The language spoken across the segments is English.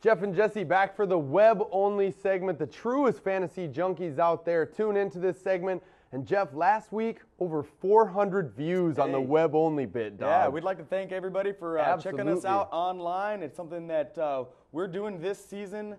Jeff and Jesse back for the web-only segment, the truest fantasy junkies out there. Tune into this segment. And Jeff, last week, over 400 views on the web-only bit, dog. Yeah, we'd like to thank everybody for checking us out online. It's something that we're doing this season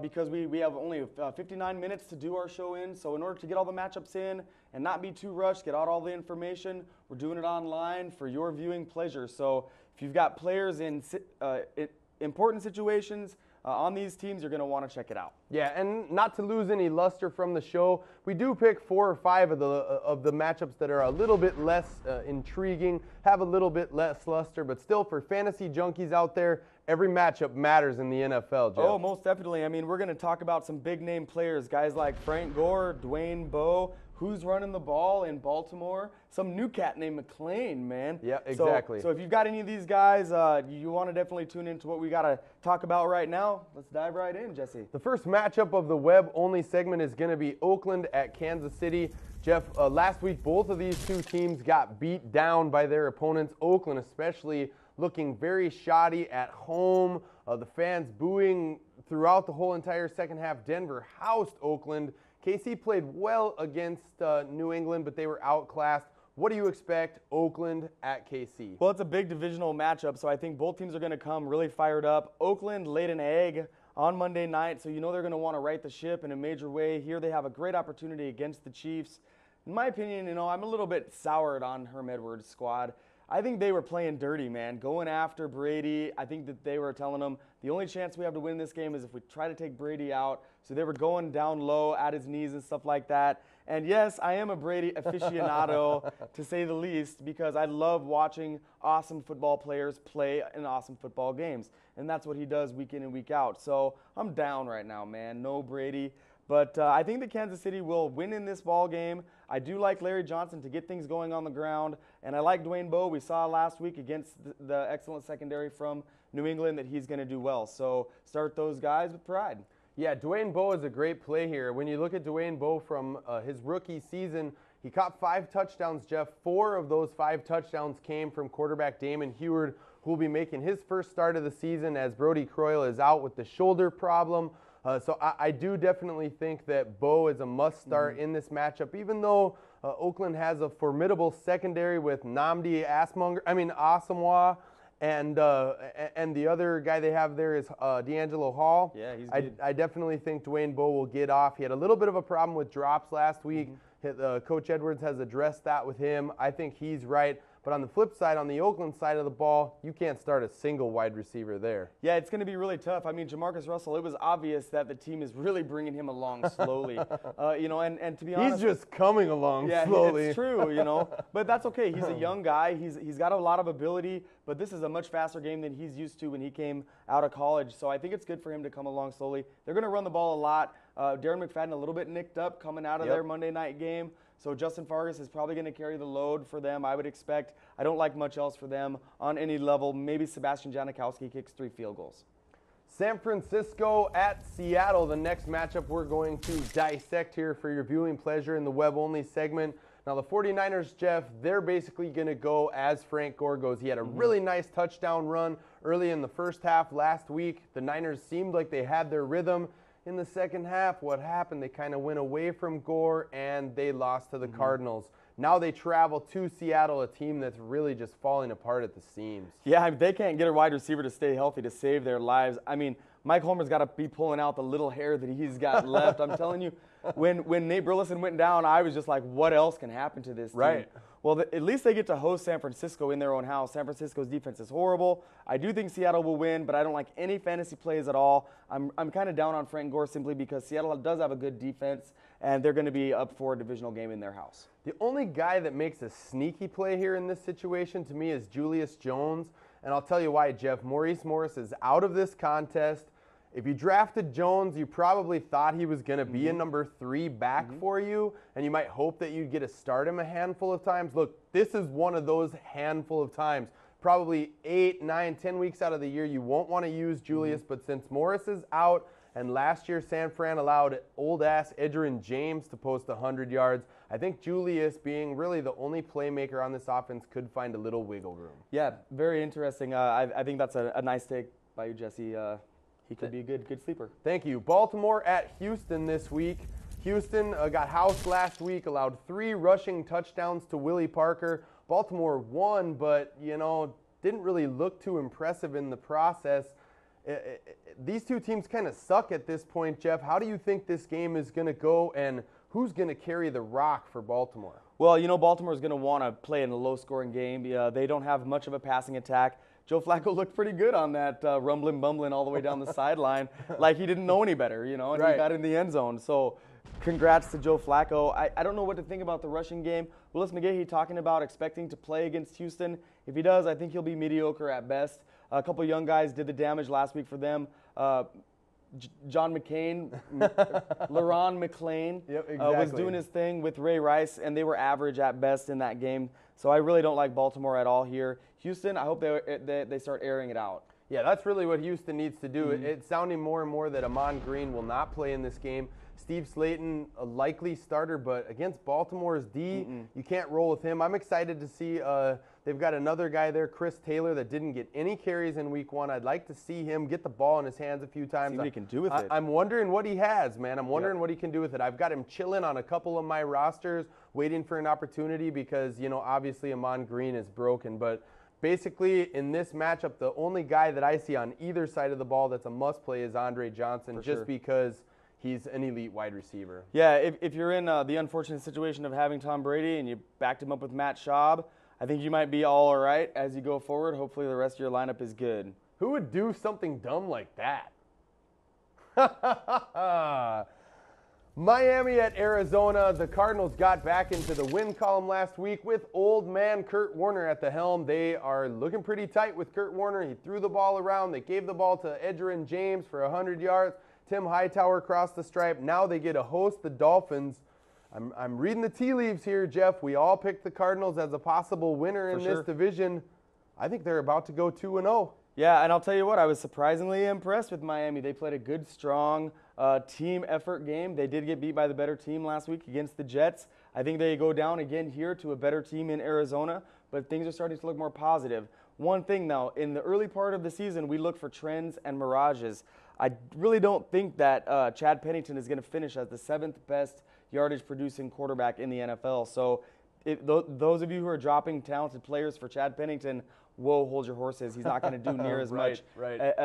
because we have only 59 minutes to do our show in. So in order to get all the matchups in and not be too rushed, get out all the information, we're doing it online for your viewing pleasure. So if you've got players in important situations on these teams, you're going to want to check it out. Yeah, and not to lose any luster from the show, we do pick 4 or 5 of the matchups that are a little bit less intriguing, have a little bit less luster, but still for fantasy junkies out there, every matchup matters in the NFL, Jeff. Oh, most definitely. I mean, we're going to talk about some big-name players, guys like Frank Gore, Dwayne Bowe, who's running the ball in Baltimore, some new cat named McClain, man. Yeah, exactly. So if you've got any of these guys, you want to definitely tune into what we got to talk about right now. Let's dive right in, Jesse. The first matchup of the web-only segment is going to be Oakland at Kansas City. Jeff, last week both of these two teams got beat down by their opponents. Oakland especially looking very shoddy at home. The fans booing throughout the whole entire second half. Denver housed Oakland. KC played well against New England, but they were outclassed. What do you expect, Oakland at KC? Well, it's a big divisional matchup, so I think both teams are going to come really fired up. Oakland laid an egg on Monday night, so you know they're going to want to right the ship in a major way. Here they have a great opportunity against the Chiefs. In my opinion, I'm a little bit soured on Herm Edwards' squad. I think they were playing dirty, man, going after Brady. I think that they were telling him the only chance we have to win this game is if we try to take Brady out. So they were going down low at his knees and stuff like that. And yes, I am a Brady aficionado, to say the least, because I love watching awesome football players play in awesome football games. And that's what he does week in and week out. So I'm down right now, man. No Brady. But I think that Kansas City will win in this ball game. I do like Larry Johnson to get things going on the ground. And I like Dwayne Bowe. We saw last week against the excellent secondary from New England that he's going to do well. So start those guys with pride. Yeah, Dwayne Bowe is a great play here. When you look at Dwayne Bowe from his rookie season, he caught 5 touchdowns, Jeff. 4 of those 5 touchdowns came from quarterback Damon Heward, who will be making his first start of the season as Brody Croyle is out with the shoulder problem. So I do definitely think that Bowe is a must-start in this matchup, even though Oakland has a formidable secondary with Nnamdi Asomugha, and the other guy they have there is D'Angelo Hall. Yeah, he's good. I definitely think Dwayne Bowe will get off. He had a little bit of a problem with drops last week. Coach Edwards has addressed that with him. I think he's right. But on the flip side, on the Oakland side of the ball, you can't start a single wide receiver there. Yeah, it's going to be really tough. I mean, Jamarcus Russell, it was obvious that the team is really bringing him along slowly. And to be honest, he's just coming along slowly. It's true, But that's okay. He's a young guy. He's got a lot of ability, but this is a much faster game than he's used to when he came out of college. So I think it's good for him to come along slowly. They're going to run the ball a lot. Darren McFadden a little bit nicked up coming out of their Monday night game. So Justin Fargas is probably going to carry the load for them, I would expect. I don't like much else for them on any level. Maybe Sebastian Janikowski kicks 3 field goals. San Francisco at Seattle, the next matchup we're going to dissect here for your viewing pleasure in the web-only segment. Now, the 49ers, Jeff, they're basically going to go as Frank Gore goes. He had a really nice touchdown run early in the first half last week. The Niners seemed like they had their rhythm. In the second half, what happened? They kind of went away from Gore, and they lost to the Cardinals. Now they travel to Seattle, a team that's really just falling apart at the seams. Yeah, they can't get a wide receiver to stay healthy to save their lives. I mean, Mike Homer's got to be pulling out the little hair that he's got left. I'm telling you, when Nate Burleson went down, I was just like, what else can happen to this team? Right. Well, at least they get to host San Francisco in their own house. San Francisco's defense is horrible. I do think Seattle will win, but I don't like any fantasy plays at all. I'm kind of down on Frank Gore simply because Seattle does have a good defense, and they're going to be up for a divisional game in their house. The only guy that makes a sneaky play here in this situation to me is Julius Jones, and I'll tell you why, Jeff. Maurice Morris is out of this contest. If you drafted Jones, you probably thought he was going to be a number 3 back for you, and you might hope that you'd get to start him a handful of times. Look, this is one of those handful of times. Probably 8, 9, 10 weeks out of the year, you won't want to use Julius, but since Morris is out, and last year San Fran allowed old-ass Edgerrin James to post 100 yards, I think Julius, being really the only playmaker on this offense, could find a little wiggle room. Yeah, very interesting. I think that's a nice take by you, Jesse. he could be a good sleeper. Thank you. Baltimore at Houston this week. Houston got housed last week, allowed 3 rushing touchdowns to Willie Parker. Baltimore won, but, didn't really look too impressive in the process. These two teams kind of suck at this point, Jeff. How do you think this game is going to go, and who's going to carry the rock for Baltimore? Well, Baltimore is going to want to play in a low-scoring game. They don't have much of a passing attack. Joe Flacco looked pretty good on that rumbling, bumbling all the way down the sideline, like he didn't know any better, and right. He got in the end zone. So congrats to Joe Flacco. I don't know what to think about the rushing game. Willis McGahee talking about expecting to play against Houston. If he does, I think he'll be mediocre at best. A couple young guys did the damage last week for them. John McCain, LaRon McClain was doing his thing with Ray Rice, and they were average at best in that game. So I really don't like Baltimore at all here. Houston, I hope they start airing it out. Yeah, that's really what Houston needs to do. It's sounding more and more that Amon Green will not play in this game. Steve Slayton, a likely starter, but against Baltimore's D, you can't roll with him. I'm excited to see they've got another guy there, Chris Taylor, that didn't get any carries in week 1. I'd like to see him get the ball in his hands a few times. See what he can do with it. I'm wondering what he has, man. I'm wondering what he can do with it. I've got him chilling on a couple of my rosters, waiting for an opportunity because, obviously Amon Green is broken. But basically, in this matchup, the only guy that I see on either side of the ball that's a must-play is Andre Johnson, because he's an elite wide receiver. Yeah, if you're in the unfortunate situation of having Tom Brady and you backed him up with Matt Schaub, I think you might be all right as you go forward. Hopefully the rest of your lineup is good. Who would do something dumb like that? Miami at Arizona. The Cardinals got back into the win column last week with old man Kurt Warner at the helm. They are looking pretty tight with Kurt Warner. He threw the ball around. They gave the ball to Edgerrin James for 100 yards. Tim Hightower crossed the stripe. Now they get to host the Dolphins. I'm reading the tea leaves here, Jeff. We all picked the Cardinals as a possible winner in this division. I think they're about to go 2-0. Yeah, and I'll tell you what, I was surprisingly impressed with Miami. They played a good, strong team effort game. They did get beat by the better team last week against the Jets. I think they go down again here to a better team in Arizona, but things are starting to look more positive. One thing, though, in the early part of the season, we look for trends and mirages. I really don't think that Chad Pennington is going to finish as the 7th best yardage-producing quarterback in the NFL. So those of you who are dropping talented players for Chad Pennington, whoa, hold your horses. He's not going to do near as much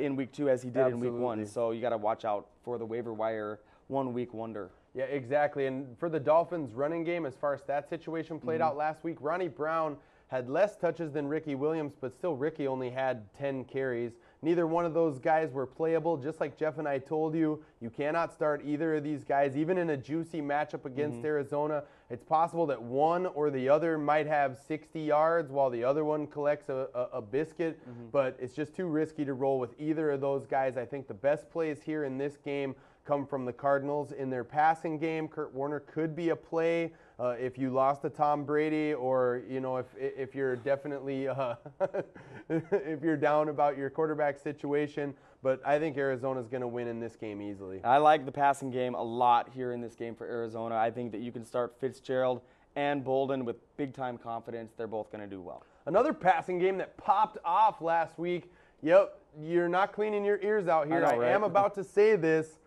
in week 2 as he did in week 1. So you got to watch out for the waiver wire 1-week wonder. Yeah, exactly. And for the Dolphins' running game, as far as that situation played out last week, Ronnie Brown had less touches than Ricky Williams, but still Ricky only had 10 carries. Neither one of those guys were playable. Just like Jeff and I told you, you cannot start either of these guys. Even in a juicy matchup against Arizona, it's possible that one or the other might have 60 yards while the other one collects a biscuit, but it's just too risky to roll with either of those guys. I think the best plays here in this game come from the Cardinals in their passing game. Kurt Warner could be a play if you lost to Tom Brady, or if you're definitely if you're down about your quarterback situation. But I think Arizona's going to win in this game easily. I like the passing game a lot here in this game for Arizona. I think that you can start Fitzgerald and Bolden with big-time confidence. They're both going to do well. Another passing game that popped off last week. Yep, you're not cleaning your ears out here. I am about to say this.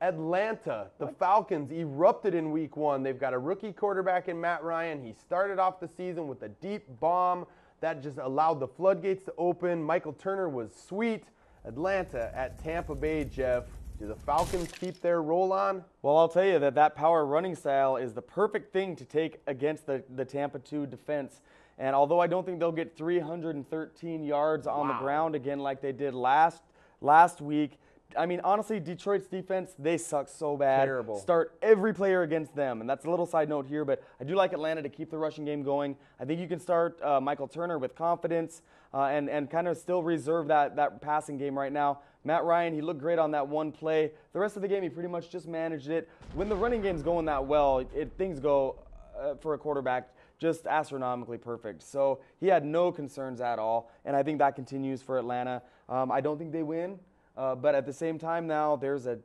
Atlanta, the Falcons erupted in week 1. They've got a rookie quarterback in Matt Ryan. He started off the season with a deep bomb that just allowed the floodgates to open. Michael Turner was sweet. Atlanta at Tampa Bay, Jeff. Do the Falcons keep their roll on? Well, I'll tell you that power running style is the perfect thing to take against the Tampa 2 defense. And although I don't think they'll get 313 yards on the ground again like they did last week, I mean, honestly, Detroit's defense, they suck so bad. Terrible. Start every player against them. And that's a little side note here, but I do like Atlanta to keep the rushing game going. I think you can start Michael Turner with confidence and kind of still reserve that passing game right now. Matt Ryan, he looked great on that one play. The rest of the game, he pretty much just managed it. When the running game's going that well, things go, for a quarterback, just astronomically perfect. So he had no concerns at all, and I think that continues for Atlanta. I don't think they win. But at the same time now, there's a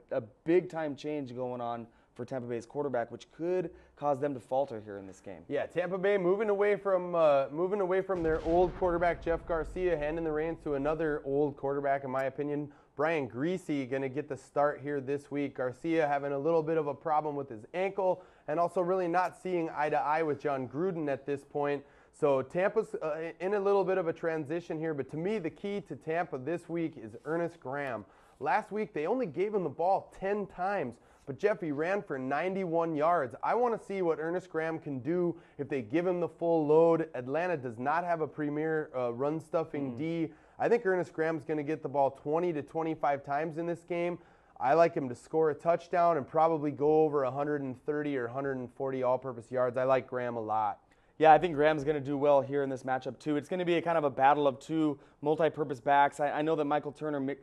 big-time change going on for Tampa Bay's quarterback, which could cause them to falter here in this game. Yeah, Tampa Bay moving away from their old quarterback Jeff Garcia, handing the reins to another old quarterback, in my opinion. Brian Greasy going to get the start here this week. Garcia having a little bit of a problem with his ankle, and also really not seeing eye to eye with John Gruden at this point. So Tampa's in a little bit of a transition here, but to me the key to Tampa this week is Ernest Graham. Last week they only gave him the ball 10 times, but Jeffy ran for 91 yards. I want to see what Ernest Graham can do if they give him the full load. Atlanta does not have a premier run-stuffing D. I think Ernest Graham's going to get the ball 20 to 25 times in this game. I like him to score a touchdown and probably go over 130 or 140 all-purpose yards. I like Graham a lot. Yeah, I think Graham's going to do well here in this matchup, too. It's going to be a kind of a battle of two multi-purpose backs. I know that Michael Turner,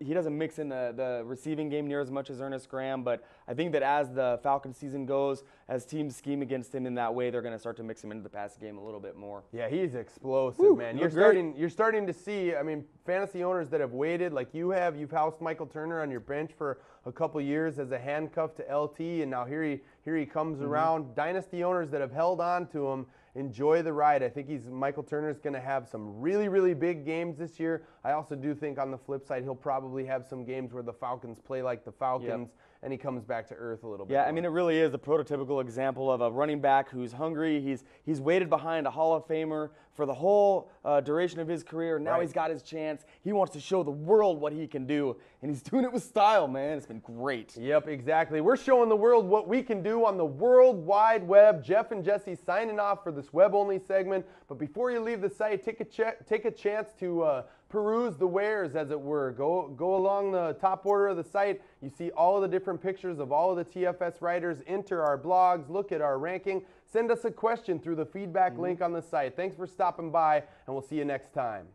he doesn't mix in the receiving game near as much as Ernest Graham, but I think that as the Falcons season goes, as teams scheme against him in that way, they're going to start to mix him into the passing game a little bit more. Yeah, he's explosive, man. You're starting to see, I mean, fantasy owners that have waited like you've housed Michael Turner on your bench for a couple years as a handcuff to LT, and now here he comes around. Dynasty owners that have held on to him, enjoy the ride. I think Michael Turner's going to have some really, really big games this year. I also do think on the flip side, he'll probably have some games where the Falcons play like the Falcons, and he comes back to earth a little bit. Yeah, more. I mean, it really is the prototypical example of a running back who's hungry. He's waited behind a Hall of Famer for the whole duration of his career. Now he's got his chance. He wants to show the world what he can do, and he's doing it with style, man. It's been great. Yep, exactly. We're showing the world what we can do on the World Wide Web. Jeff and Jesse signing off for this web-only segment. But before you leave the site, take a chance to peruse the wares, as it were. Go along the top border of the site. You see all of the different pictures of all of the TFS writers. Enter our blogs. Look at our ranking. Send us a question through the feedback link on the site. Thanks for stopping by, and we'll see you next time.